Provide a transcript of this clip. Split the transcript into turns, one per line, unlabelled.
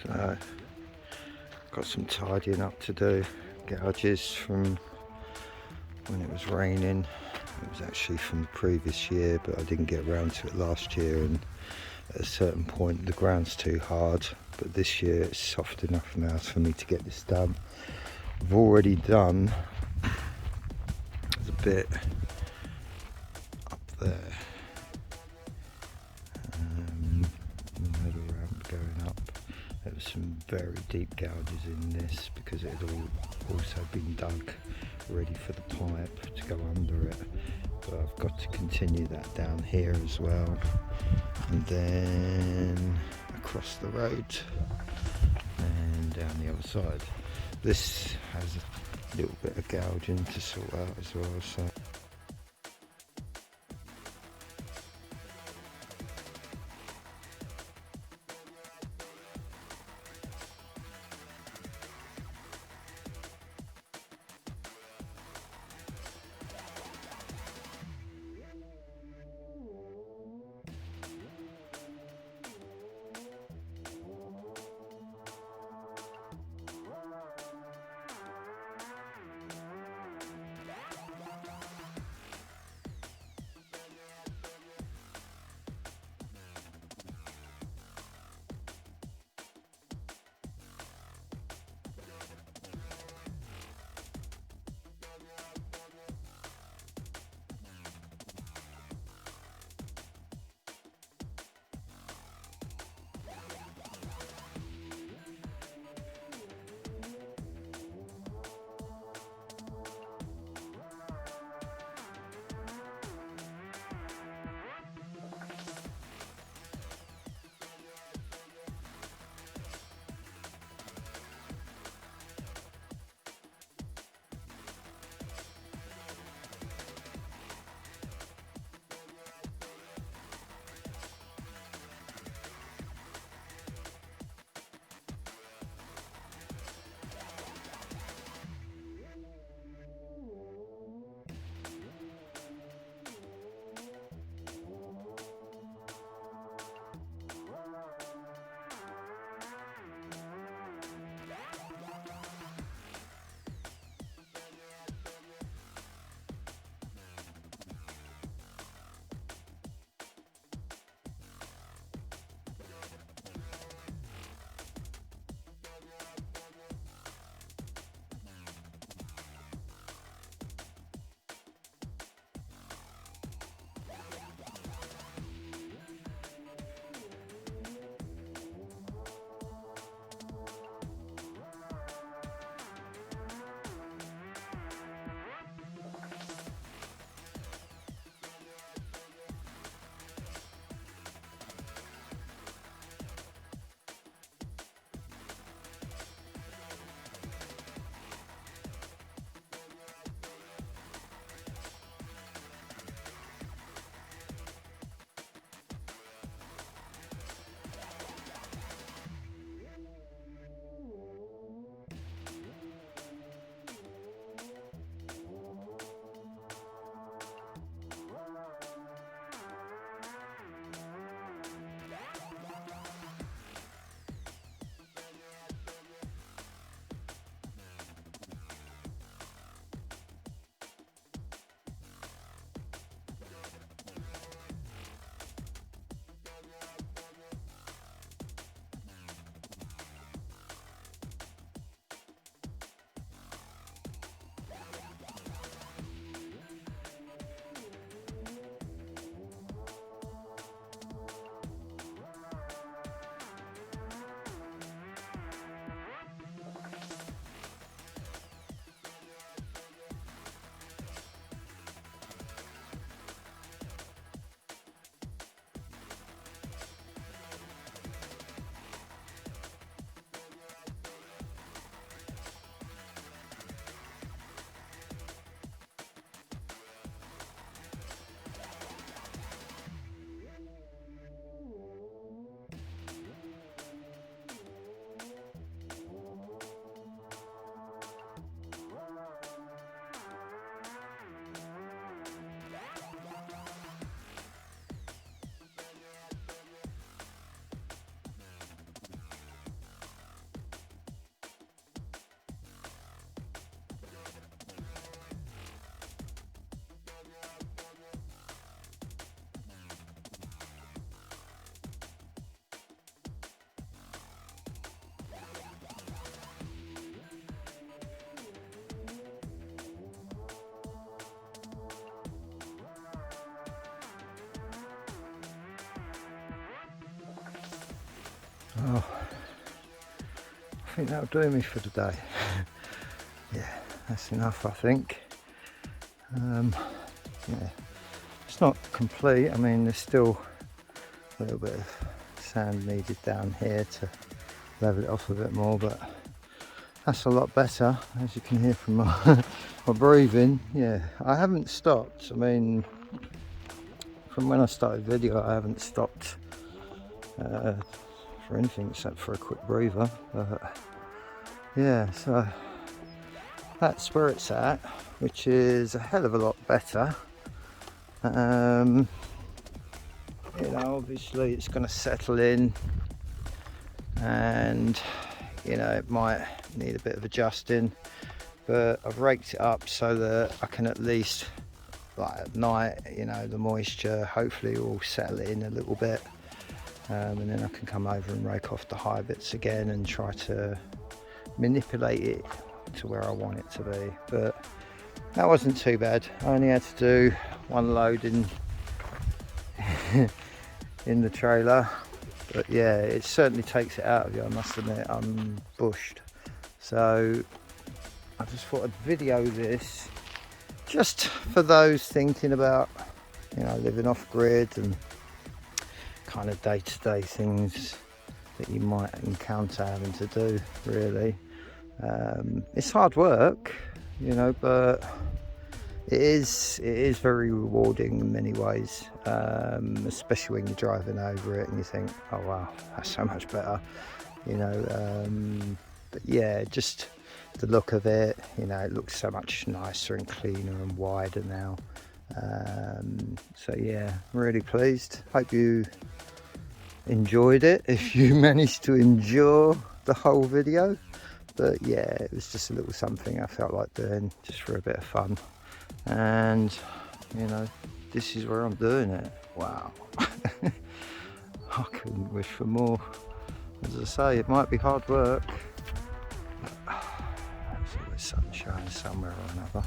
So got some tidying up to do. Gouges from when it was raining. It was actually from the previous year, but I didn't get around to it last year, and at a certain point the ground's too hard, but this year it's soft enough now for me to get this done. I've already done, there's a bit up there, the middle ramp going up. There was some very deep gouges in this because it had also been dug ready for the pipe to go under it, but I've got to continue that down here as well, and then across the road and down the other side. This has a little bit of gouging to sort out as well, so Oh, I think that'll do me for today. Yeah, that's enough, I think. Yeah, it's not complete. I mean, there's still a little bit of sand needed down here to level it off a bit more, but that's a lot better, as you can hear from my, my breathing. Yeah, I haven't stopped. I mean, from when I started video, I haven't stopped for anything except for a quick breather. But yeah, so that's where it's at, which is a hell of a lot better. You know, obviously it's going to settle in, and you know, it might need a bit of adjusting, but I've raked it up so that I can at least, like at night, you know, the moisture hopefully will settle in a little bit, and then I can come over and rake off the high bits again and try to manipulate it to where I want it to be. But that wasn't too bad. I only had to do one load in in the trailer, but yeah, it certainly takes it out of you, I must admit. I'm bushed, so I just thought I'd video this just for those thinking about, you know, living off grid and kind of day-to-day things that you might encounter having to do, really. It's hard work, you know, but it is very rewarding in many ways, especially when you're driving over it and you think, oh wow, that's so much better, you know. But yeah, just the look of it, you know, it looks so much nicer and cleaner and wider now. So yeah, I'm really pleased. Hope you enjoyed it, if you managed to endure the whole video. But yeah, it was just a little something I felt like doing just for a bit of fun. And you know, this is where I'm doing it. Wow. I couldn't wish for more. As I say, it might be hard work, but there's always sunshine somewhere or another.